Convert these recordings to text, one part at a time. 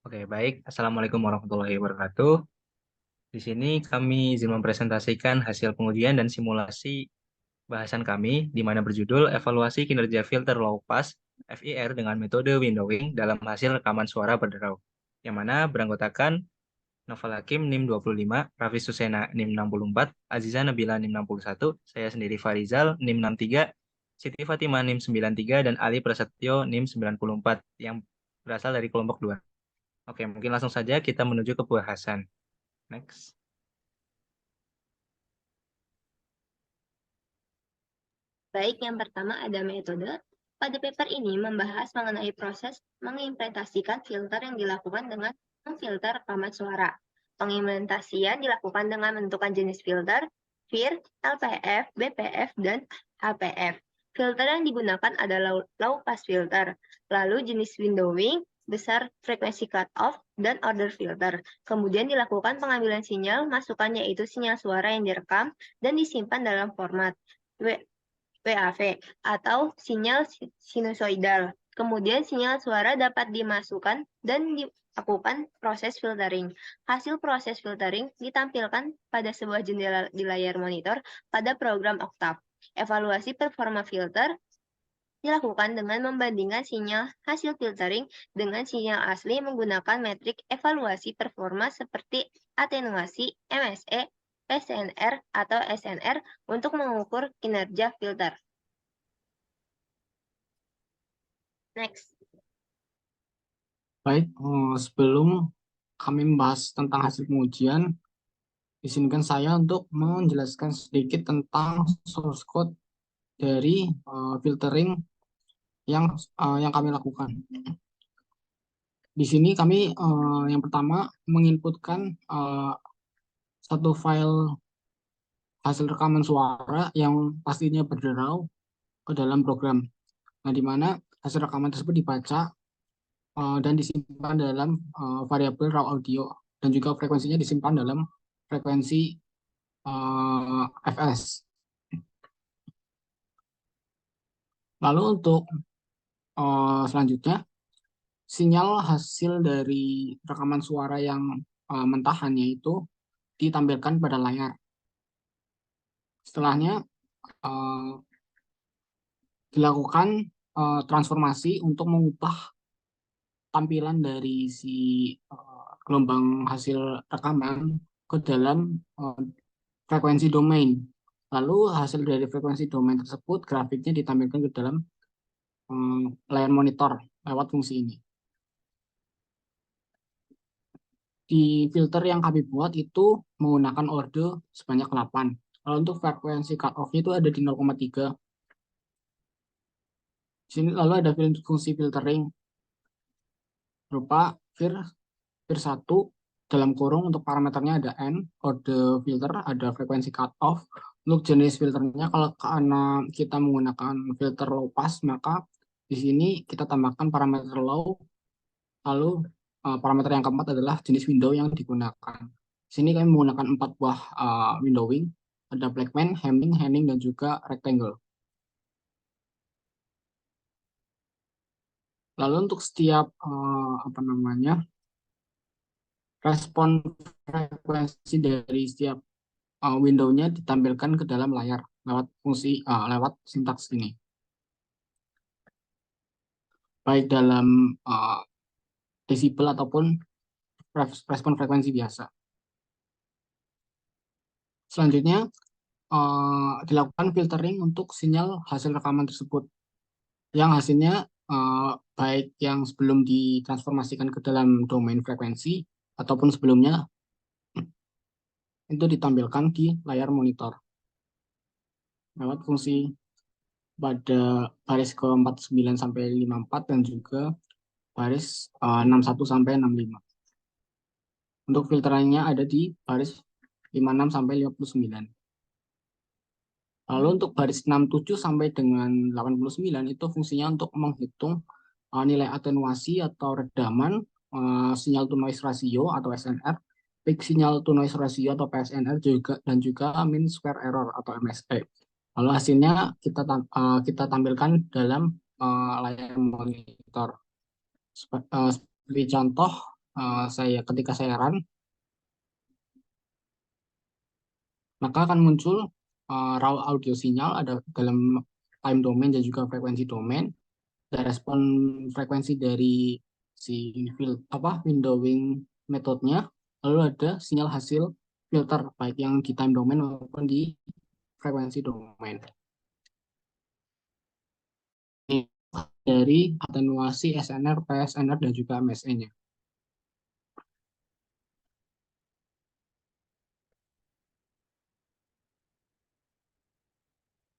Oke, baik. Assalamualaikum warahmatullahi wabarakatuh. Di sini kami izin mempresentasikan hasil pengujian dan simulasi bahasan kami, di mana berjudul Evaluasi Kinerja Filter Low Pass FIR dengan metode windowing dalam hasil rekaman suara berderau, yang mana beranggotakan Novel Hakim NIM 25, Raffi Susena NIM 64, Aziza Nabila NIM 61, saya sendiri Farizal NIM 63, Siti Fatimah NIM 93, dan Ali Prasetyo NIM 94 yang berasal dari kelompok 2. Oke, mungkin langsung saja kita menuju ke bahasan. Next. Baik, yang pertama ada metode. Pada paper ini membahas mengenai proses mengimplementasikan filter yang dilakukan dengan memfilter rekaman suara. Pengimplementasian dilakukan dengan menentukan jenis filter, VIR, LPF, BPF, dan HPF. Filter yang digunakan adalah low pass filter, lalu jenis windowing, besar frekuensi cutoff, dan order filter. Kemudian dilakukan pengambilan sinyal, masukan yaitu sinyal suara yang direkam dan disimpan dalam format WAV atau sinyal sinusoidal. Kemudian sinyal suara dapat dimasukkan dan dilakukan proses filtering. Hasil proses filtering ditampilkan pada sebuah jendela di layar monitor pada program Octave. Evaluasi performa filter dilakukan dengan membandingkan sinyal hasil filtering dengan sinyal asli menggunakan metrik evaluasi performa seperti atenuasi, MSE, SNR, atau SNR untuk mengukur kinerja filter. Next. Baik, sebelum kami membahas tentang hasil pengujian, izinkan saya untuk menjelaskan sedikit tentang source code dari filtering yang kami lakukan. Di sini kami yang pertama menginputkan satu file hasil rekaman suara yang pastinya berderau ke dalam program. Nah, di mana hasil rekaman tersebut dibaca dan disimpan dalam variabel raw audio, dan juga frekuensinya disimpan dalam frekuensi fs. Lalu untuk selanjutnya, sinyal hasil dari rekaman suara yang mentahannya itu ditampilkan pada layar. Setelahnya dilakukan transformasi untuk mengubah tampilan dari si gelombang hasil rekaman ke dalam frekuensi domain. Lalu hasil dari frekuensi domain tersebut grafiknya ditampilkan ke dalam layar monitor lewat fungsi ini. Di filter yang kami buat itu menggunakan order sebanyak 8. Kalau untuk frekuensi cutoff-nya itu ada di 0,3. Sini lalu ada fungsi filtering berupa VIR 1 dalam kurung, untuk parameternya ada N, kode filter, ada frekuensi cutoff. Untuk jenis filternya, kalau karena kita menggunakan filter low pass, maka di sini kita tambahkan parameter low. Lalu parameter yang keempat adalah jenis window yang digunakan. Di sini kami menggunakan 4 buah windowing, ada Blackman, Hamming, Henning, dan juga Rectangle. Lalu untuk setiap respon frekuensi dari setiap window-nya ditampilkan ke dalam layar lewat fungsi lewat sintaks ini, baik dalam desibel ataupun respon frekuensi biasa. Selanjutnya dilakukan filtering untuk sinyal hasil rekaman tersebut, yang hasilnya baik yang sebelum ditransformasikan ke dalam domain frekuensi ataupun sebelumnya itu ditampilkan di layar monitor lewat fungsi pada baris ke 49 sampai 54 dan juga baris 61 sampai 65. Untuk filterannya ada di baris 56 sampai 59. Lalu untuk baris 67 sampai dengan 89 itu fungsinya untuk menghitung nilai atenuasi atau redaman sinyal to noise ratio atau SNR, peak sinyal to noise ratio atau PSNR, juga dan juga mean square error atau MSE. Lalu hasilnya kita tampilkan dalam layar monitor. Seperti contoh, ketika saya run, maka akan muncul raw audio sinyal ada dalam time domain dan juga frekuensi domain. Dan respon frekuensi dari si windowing metodenya, lalu ada sinyal hasil filter baik yang di time domain maupun di frekuensi domain. Ini dari atenuasi SNR, PSNR, dan juga MSE-nya.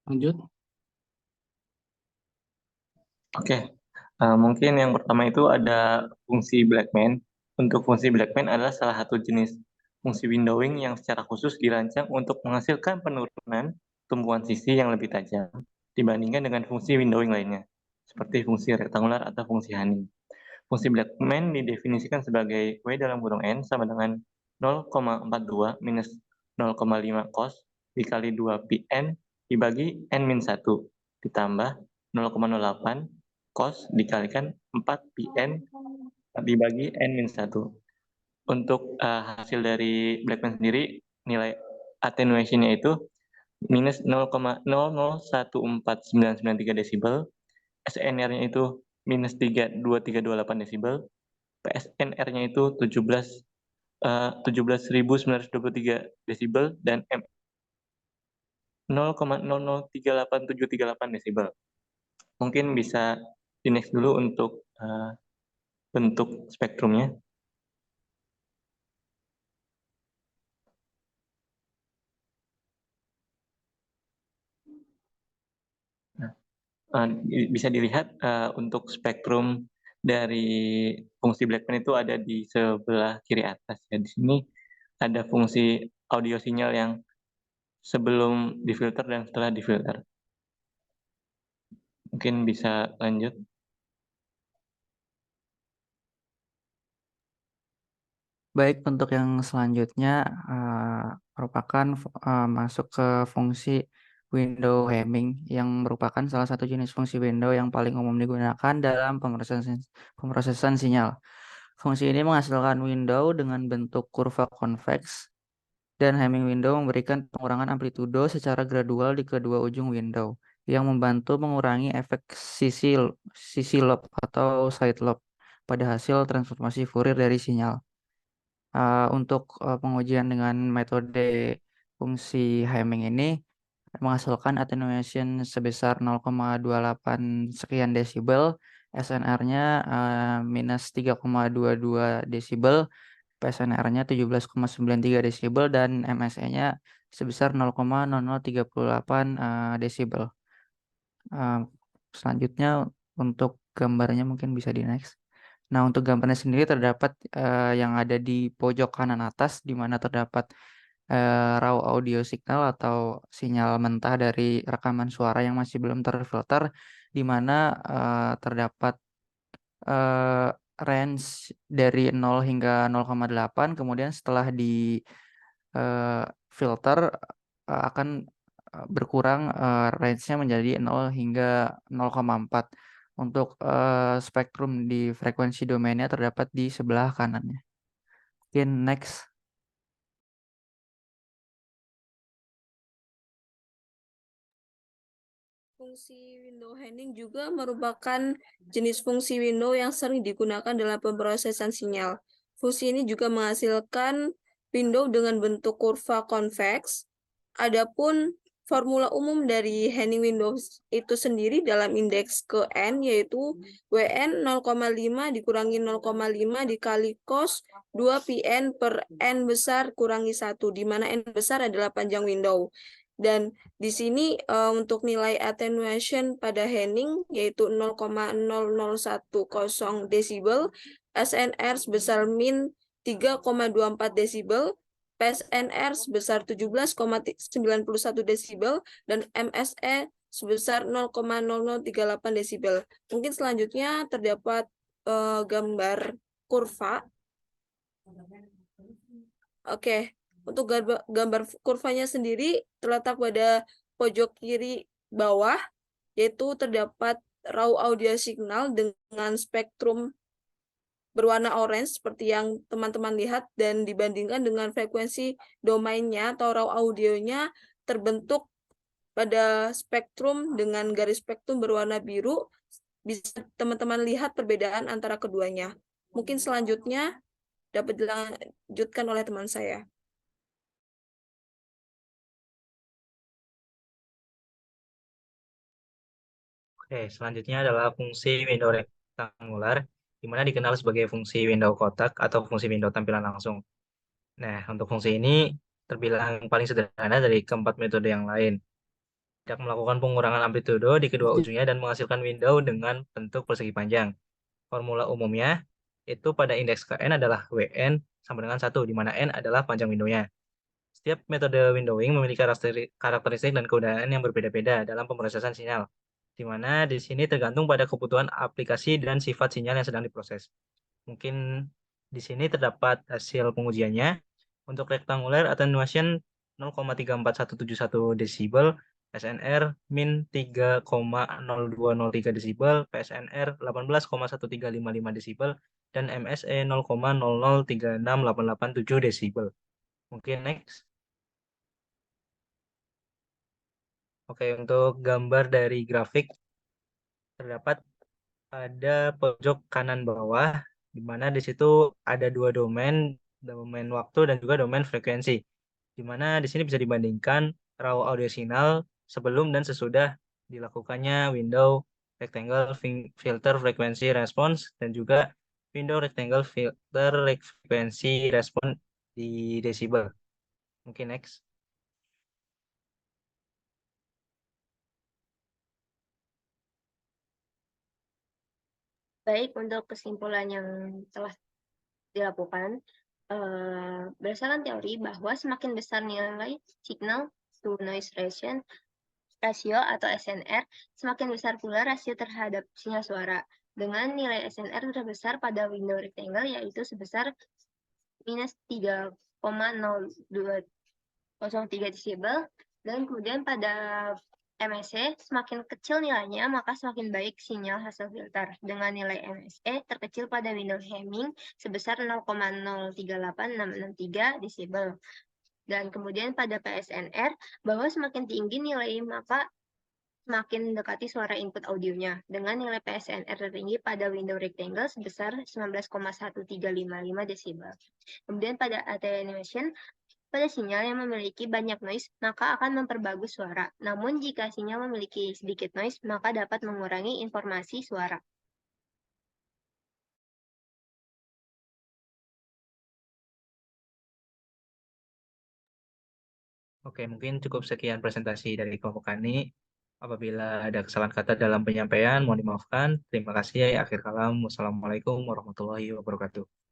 Lanjut. Oke, mungkin yang pertama itu ada fungsi Blackman. Untuk fungsi Blackman adalah salah satu jenis fungsi windowing yang secara khusus dirancang untuk menghasilkan penurunan tumbuhan sisi yang lebih tajam dibandingkan dengan fungsi windowing lainnya, seperti fungsi rektangular atau fungsi Honey. Fungsi Blackman didefinisikan sebagai W dalam kurung N sama dengan 0,42 minus 0,5 cos dikali 2 Pn dibagi N-1 ditambah 0,08 cos dikalikan 4 Pn dibagi N-1. Untuk hasil dari Blackman sendiri, nilai attenuation-nya itu minus 0,00149993 desibel, SNR-nya itu minus 32328 desibel, PSNR-nya itu 17.923 desibel, dan 0,00387338 desibel. Mungkin bisa di next dulu untuk bentuk spektrumnya. Bisa dilihat untuk spektrum dari fungsi Blackman itu ada di sebelah kiri atas. Ya, di sini ada fungsi audio sinyal yang sebelum difilter dan setelah difilter. Mungkin bisa lanjut. Baik, untuk yang selanjutnya merupakan masuk ke fungsi window hemming yang merupakan salah satu jenis fungsi window yang paling umum digunakan dalam pemrosesan sinyal. Fungsi ini menghasilkan window dengan bentuk kurva konveks dan hemming window memberikan pengurangan amplitudo secara gradual di kedua ujung window yang membantu mengurangi efek sisi lob atau side lob pada hasil transformasi Fourier dari sinyal. Untuk pengujian dengan metode fungsi Hamming ini menghasilkan attenuation sebesar 0,28 sekian desibel, SNR-nya minus 3,22 desibel, PSNR-nya 17,93 desibel, dan MSE-nya sebesar 0,0038 desibel. Selanjutnya untuk gambarnya mungkin bisa di next. Nah, untuk gambarnya sendiri terdapat yang ada di pojok kanan atas, di mana terdapat raw audio signal atau sinyal mentah dari rekaman suara yang masih belum terfilter, di mana terdapat range dari 0 hingga 0,8, kemudian setelah di filter akan berkurang range-nya menjadi 0 hingga 0,4. Untuk spektrum di frekuensi domainnya terdapat di sebelah kanannya. Mungkin next. Fungsi window hemming juga merupakan jenis fungsi window yang sering digunakan dalam pemrosesan sinyal. Fungsi ini juga menghasilkan window dengan bentuk kurva konveks. Adapun formula umum dari Henning Windows itu sendiri dalam indeks ke N yaitu WN 0,5 dikurangi 0,5 dikali cos 2 PN per N besar kurangi 1, di mana N besar adalah panjang window. Dan di sini untuk nilai attenuation pada Henning yaitu 0,0010 desibel, SNR sebesar min 3,24 desibel, PSNR sebesar 17,91 desibel, dan MSE sebesar 0,0038 desibel. Mungkin selanjutnya terdapat gambar kurva. Oke, untuk gambar kurvanya sendiri terletak pada pojok kiri bawah, yaitu terdapat raw audio signal dengan spektrum berwarna orange seperti yang teman-teman lihat dan dibandingkan dengan frekuensi domainnya atau raw audionya terbentuk pada spektrum dengan garis spektrum berwarna biru, bisa teman-teman lihat perbedaan antara keduanya. Mungkin selanjutnya dapat dilanjutkan oleh teman saya. Oke, selanjutnya adalah fungsi window rektangular, di mana dikenal sebagai fungsi window kotak atau fungsi window tampilan langsung. Nah, untuk fungsi ini terbilang paling sederhana dari keempat metode yang lain. Tidak melakukan pengurangan amplitudo di kedua ujungnya dan menghasilkan window dengan bentuk persegi panjang. Formula umumnya itu pada indeks Kn adalah Wn sama dengan 1, di mana N adalah panjang windownya. Setiap metode windowing memiliki karakteristik dan kegunaan yang berbeda-beda dalam pemrosesan sinyal, di mana di sini tergantung pada kebutuhan aplikasi dan sifat sinyal yang sedang diproses. Mungkin di sini terdapat hasil pengujiannya. Untuk rectangular attenuation 0,34171 desibel, SNR min 3,0203 desibel, PSNR 18,1355 desibel, dan MSE 0,00368887 desibel. Mungkin next. Oke, untuk gambar dari grafik terdapat pada pojok kanan bawah, di mana di situ ada dua domain waktu dan juga domain frekuensi. Di mana di sini bisa dibandingkan raw audio signal sebelum dan sesudah dilakukannya window rectangle filter frequency response dan juga window rectangle filter frequency response di desibel. Mungkin next. Baik, untuk kesimpulan yang telah dilakukan, berdasarkan teori bahwa semakin besar nilai signal to noise ratio atau SNR, semakin besar pula rasio terhadap sinyal suara. Dengan nilai SNR terbesar pada window rectangle yaitu sebesar minus 3,0203 desibel, dan kemudian pada MSE semakin kecil nilainya maka semakin baik sinyal hasil filter, dengan nilai MSE terkecil pada window Hamming sebesar 0,038663 desibel. Dan kemudian pada PSNR bahwa semakin tinggi nilai maka semakin mendekati suara input audionya, dengan nilai PSNR tertinggi pada window rectangle sebesar 19,1355 desibel. Kemudian pada attenuation, pada sinyal yang memiliki banyak noise, maka akan memperbagus suara. Namun jika sinyal memiliki sedikit noise, maka dapat mengurangi informasi suara. Oke, mungkin cukup sekian presentasi dari kelompok kami. Apabila ada kesalahan kata dalam penyampaian, mohon dimaafkan. Terima kasih. Akhir kalam, wassalamualaikum warahmatullahi wabarakatuh.